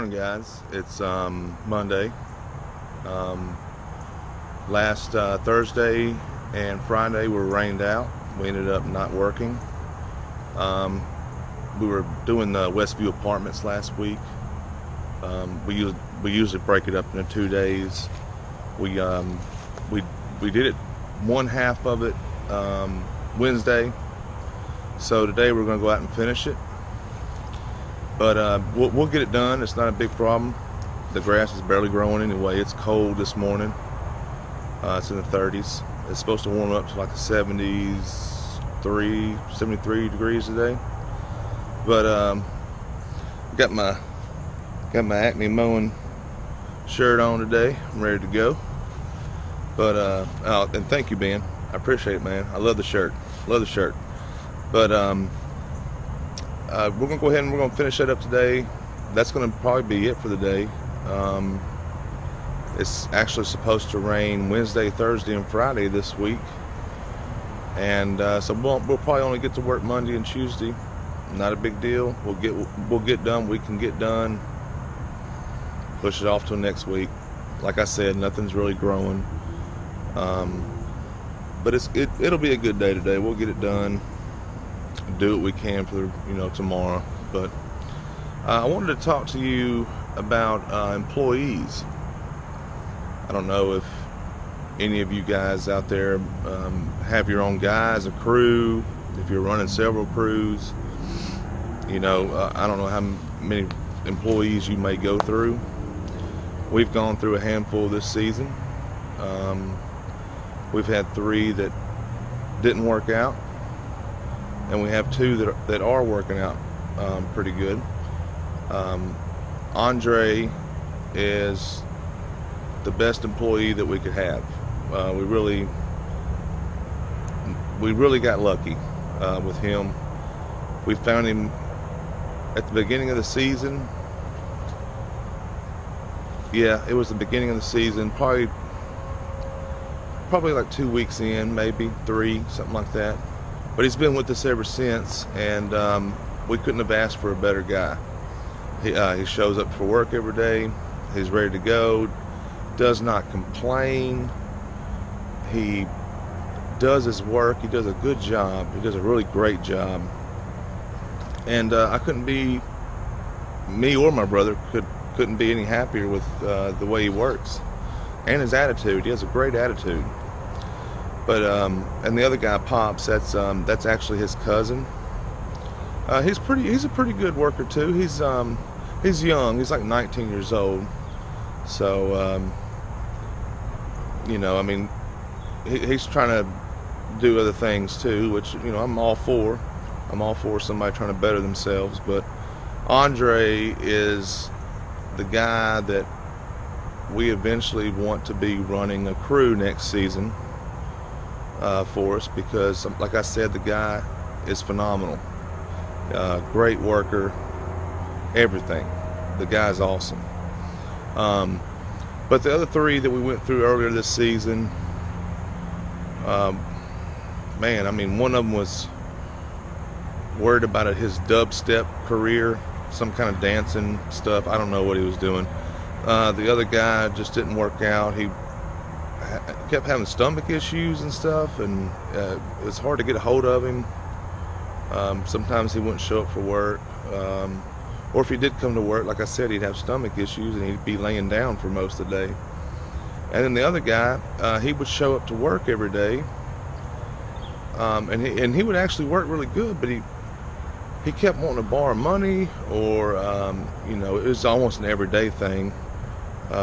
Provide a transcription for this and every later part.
morning, guys. It's Monday. Um, last Thursday and Friday were rained out. We ended up not working. Um, we were doing the Westview Apartments last week. We usually break it up into 2 days. We um, we we did it one half of it Wednesday. So today we're going to go out and finish it. But we'll get it done. It's not a big problem. The grass is barely growing anyway. It's cold this morning. It's in the 30s. It's supposed to warm up to like the 73 degrees today. But got my Acme mowing shirt on today. I'm ready to go. But and thank you, Ben. I appreciate it, man. I love the shirt. Love the shirt. But we're gonna go ahead and we're gonna finish that up today. That's gonna probably be it for the day. It's actually supposed to rain Wednesday, Thursday, and Friday this week, and so we'll probably only get to work Monday and Tuesday. Not a big deal. We'll get done. We can get done. Push it off till next week. Like I said, nothing's really growing. But it'll be a good day today. We'll get it done. Do what we can for tomorrow. But I wanted to talk to you about employees. I don't know if any of you guys out there have your own guys, a crew. If you're running several crews, I don't know how many employees you may go through. We've gone through a handful this season. We've had 3 that didn't work out, and we have 2 that are working out pretty good. Andre is the best employee that we could have. We really got lucky with him. We found him at the beginning of the season. Yeah, it was the beginning of the season, probably like 2 weeks in, maybe 3, something like that. But he's been with us ever since, and we couldn't have asked for a better guy. He shows up for work every day. He's ready to go. Does not complain. He does his work. He does a good job. He does a really great job. And I couldn't be, me or my brother couldn't be any happier with the way he works and his attitude. He has a great attitude. But and the other guy, Pops, that's actually his cousin. He's a pretty good worker too. He's young. He's like 19 years old. So I mean, he's trying to do other things too, which I'm all for. I'm all for somebody trying to better themselves. But Andre is the guy that we eventually want to be running a crew next season for us, because like I said, the guy is phenomenal. Great worker, everything. The guy's awesome. But the other 3 that we went through earlier this season, man, I mean, one of them was worried about his dubstep career, some kind of dancing stuff. I don't know what he was doing. The other guy just didn't work out. He kept having stomach issues and stuff, and it was hard to get a hold of him. Sometimes he wouldn't show up for work, or if he did come to work, like I said, he'd have stomach issues and he'd be laying down for most of the day. And then the other guy, he would show up to work every day, and he would actually work really good, but he kept wanting to borrow money, or it was almost an everyday thing,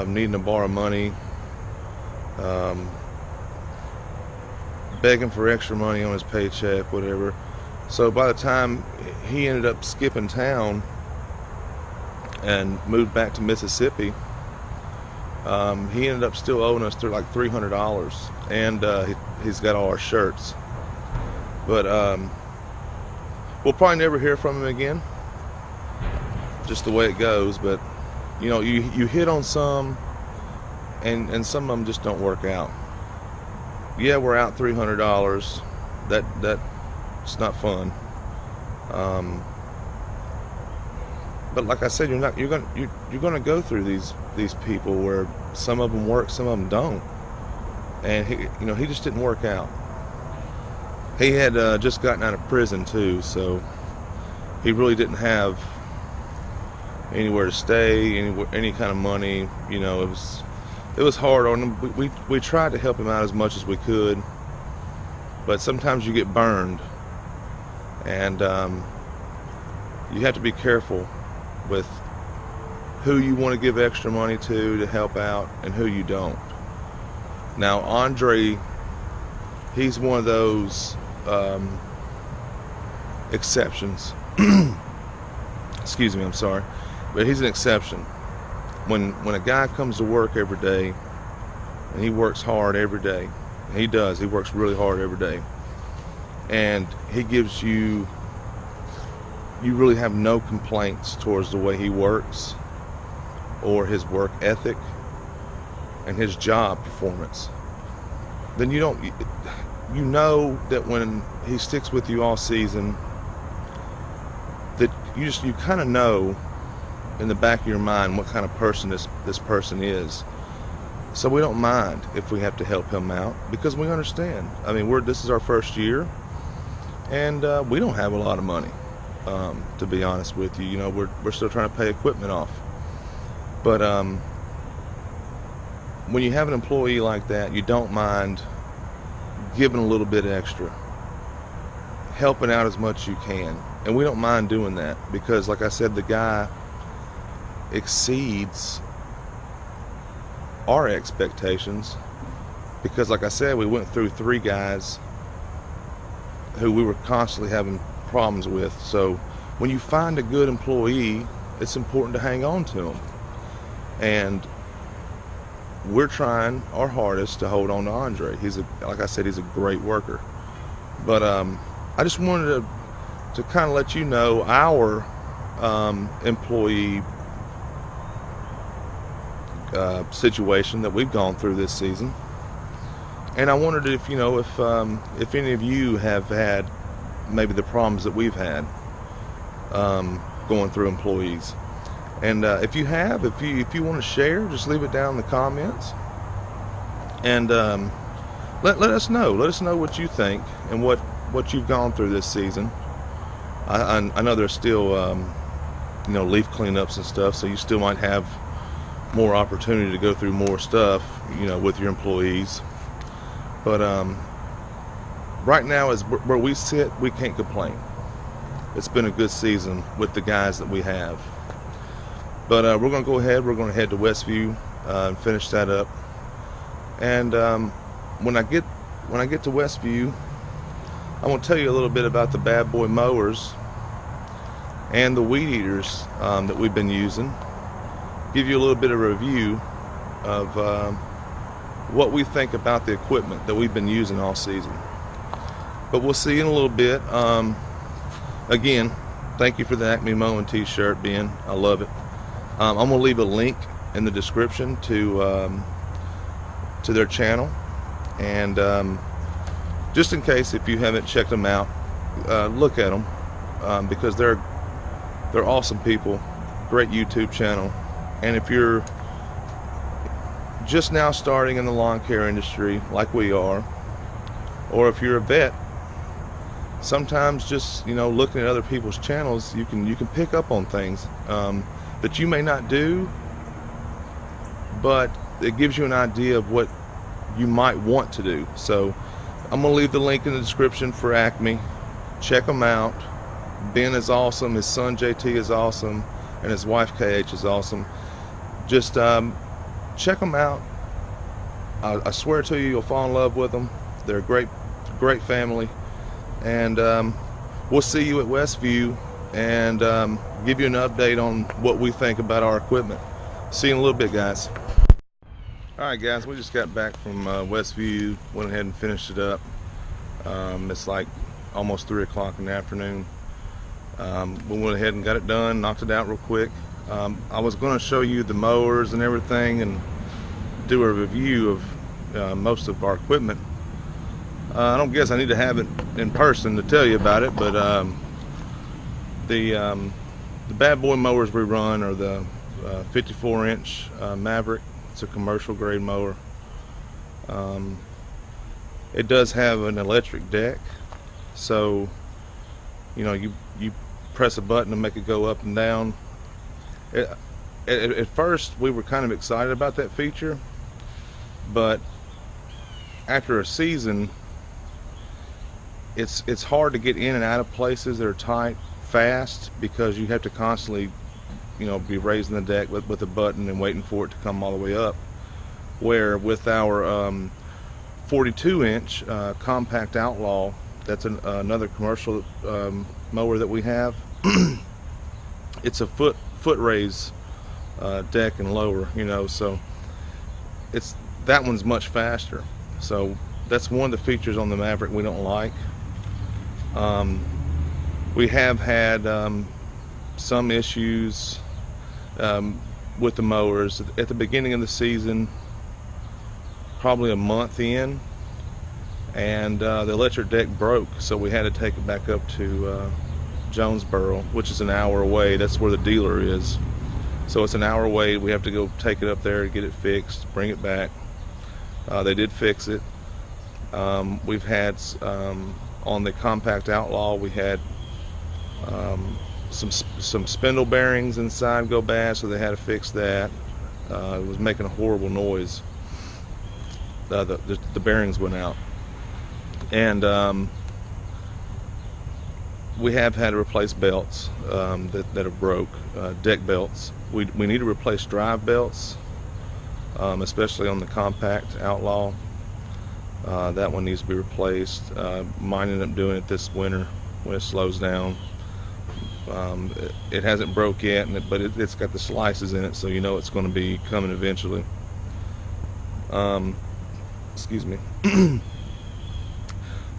needing to borrow money, begging for extra money on his paycheck, whatever. So by the time he ended up skipping town and moved back to Mississippi, he ended up still owing us through like $300, and he's got all our shirts. But we'll probably never hear from him again, just the way it goes. But you hit on some, and some of them just don't work out. Yeah, we're out $300. That's not fun. But like I said, you're gonna go through these people where some of them work, some of them don't, and he just didn't work out. He had just gotten out of prison too, so he really didn't have anywhere to stay, any kind of money. It was hard on him. We tried to help him out as much as we could, but sometimes you get burned, and you have to be careful with who you want to give extra money to help out and who you don't. Now Andre, he's one of those exceptions. Excuse me, I'm sorry, but he's an exception. When a guy comes to work every day and he works hard every day, and he works really hard every day, and he gives you really have no complaints towards the way he works or his work ethic and his job performance, then you know that when he sticks with you all season, that you kind of know in the back of your mind what kind of person this person is. So we don't mind if we have to help him out, because we understand. I mean, this is our first year, and we don't have a lot of money, to be honest with you. We're still trying to pay equipment off. But when you have an employee like that, you don't mind giving a little bit extra, helping out as much as you can. And we don't mind doing that, because like I said, the guy exceeds our expectations, because like I said, we went through 3 guys who we were constantly having problems with. So when you find a good employee, it's important to hang on to them, and we're trying our hardest to hold on to Andre. Like I said, he's a great worker. But I just wanted to kind of let you know our employee situation that we've gone through this season, and I wondered if any of you have had maybe the problems that we've had going through employees. And if you want to share, just leave it down in the comments, and let us know. Let us know what you think and what you've gone through this season. I know there's still leaf cleanups and stuff, so you still might have more opportunity to go through more stuff, with your employees. But right now, is where we sit, we can't complain. It's been a good season with the guys that we have. But we're going to go ahead. We're going to head to Westview and finish that up. And when I get to Westview, I want to tell you a little bit about the Bad Boy mowers and the weed eaters that we've been using. Give you a little bit of a review of what we think about the equipment that we've been using all season. But we'll see you in a little bit. Again, thank you for the Acme Mowing t-shirt, Ben. I love it. I'm going to leave a link in the description to their channel, and just in case if you haven't checked them out, look at them, because they're awesome people. Great YouTube channel. And if you're just now starting in the lawn care industry like we are, or if you're a vet, sometimes just looking at other people's channels, you can pick up on things that you may not do, but it gives you an idea of what you might want to do. So I'm going to leave the link in the description for Acme. Check them out. Ben is awesome, his son JT is awesome, and his wife KH is awesome. Just check them out. I swear to you, you'll fall in love with them. They're a great family. And we'll see you at Westview, and give you an update on what we think about our equipment. See you in a little bit, guys. Alright guys, we just got back from Westview, went ahead and finished it up. It's like almost 3 o'clock in the afternoon. We went ahead and got it done, knocked it out real quick. I was going to show you the mowers and everything and do a review of most of our equipment. I don't guess I need to have it in person to tell you about it, but the The bad boy mowers we run are the 54-inch Maverick. It's a commercial grade mower. It does have an electric deck, so you press a button to make it go up and down. At first we were kind of excited about that feature, but after a season it's hard to get in and out of places that are tight fast, because you have to constantly be raising the deck with a button and waiting for it to come all the way up. Where with our 42-inch compact Outlaw, that's another commercial mower that we have, it's a foot raise deck and lower, so that one's much faster. So that's one of the features on the Maverick we don't like. We have had some issues with the mowers at the beginning of the season, probably a month in, and the electric deck broke, so we had to take it back up to Jonesboro, which is an hour away. That's where the dealer is, so it's an hour away. We have to go take it up there, get it fixed, bring it back. They did fix it. We've had on the compact Outlaw, we had some spindle bearings inside go bad, so they had to fix that. It was making a horrible noise. The bearings went out, and we have had to replace belts that have broke, deck belts. We need to replace drive belts, especially on the compact Outlaw. That one needs to be replaced. Mine ended up doing it this winter when it slows down. It hasn't broke yet, but it's got the slices in it, so it's going to be coming eventually. Excuse me.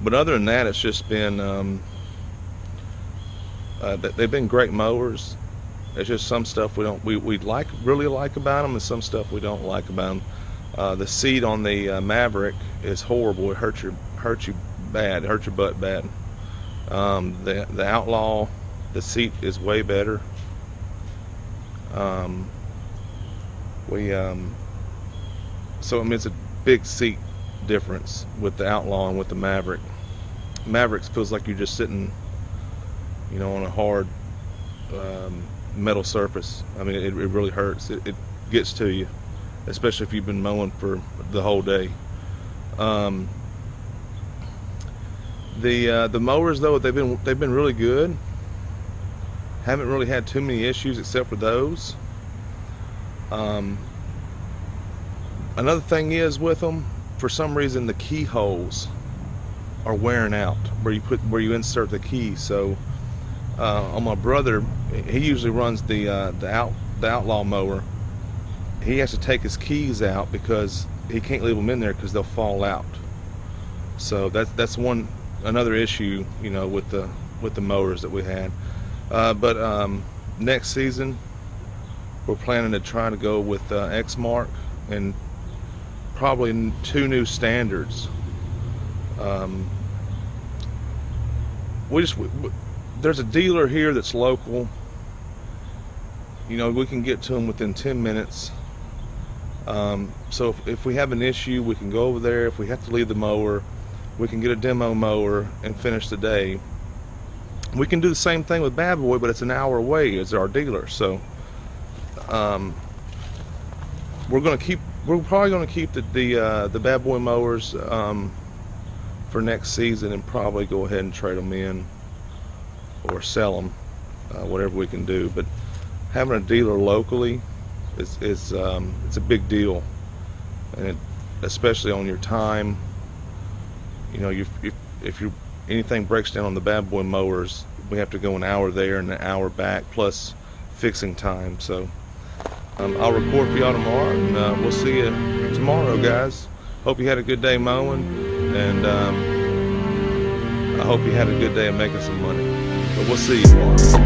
But other than that, it's just been they've been great mowers. It's just some stuff we really like about them, and some stuff we don't like about them. The seat on the Maverick is horrible. It hurts you bad. It hurts your butt bad. The Outlaw, the seat is way better. So it's a big seat difference with the Outlaw and with the Maverick. Mavericks feels like you're just sitting on a hard metal surface. I mean, it really hurts. It gets to you, especially if you've been mowing for the whole day. The mowers, though, they've been really good. Haven't really had too many issues except for those. Another thing is with them, for some reason the keyholes are wearing out where you insert the key. So on my brother, he usually runs the Outlaw mower. He has to take his keys out because he can't leave them in there because they'll fall out. So that's another issue with the mowers that we had. But next season we're planning to try to go with Exmark and probably 2 new standards. There's a dealer here that's local. We can get to them within 10 minutes. So if we have an issue, we can go over there. If we have to leave the mower, we can get a demo mower and finish the day. We can do the same thing with Bad Boy, but it's an hour away as our dealer. So we're probably going to keep the Bad Boy mowers for next season, and probably go ahead and trade them in or sell them, whatever we can do. But having a dealer locally it's a big deal, and especially on your time. If anything breaks down on the Bad Boy mowers, we have to go an hour there and an hour back, plus fixing time. So I'll report for y'all tomorrow, and we'll see you tomorrow, guys. Hope you had a good day mowing, and I hope you had a good day of making some money. But we'll see you tomorrow.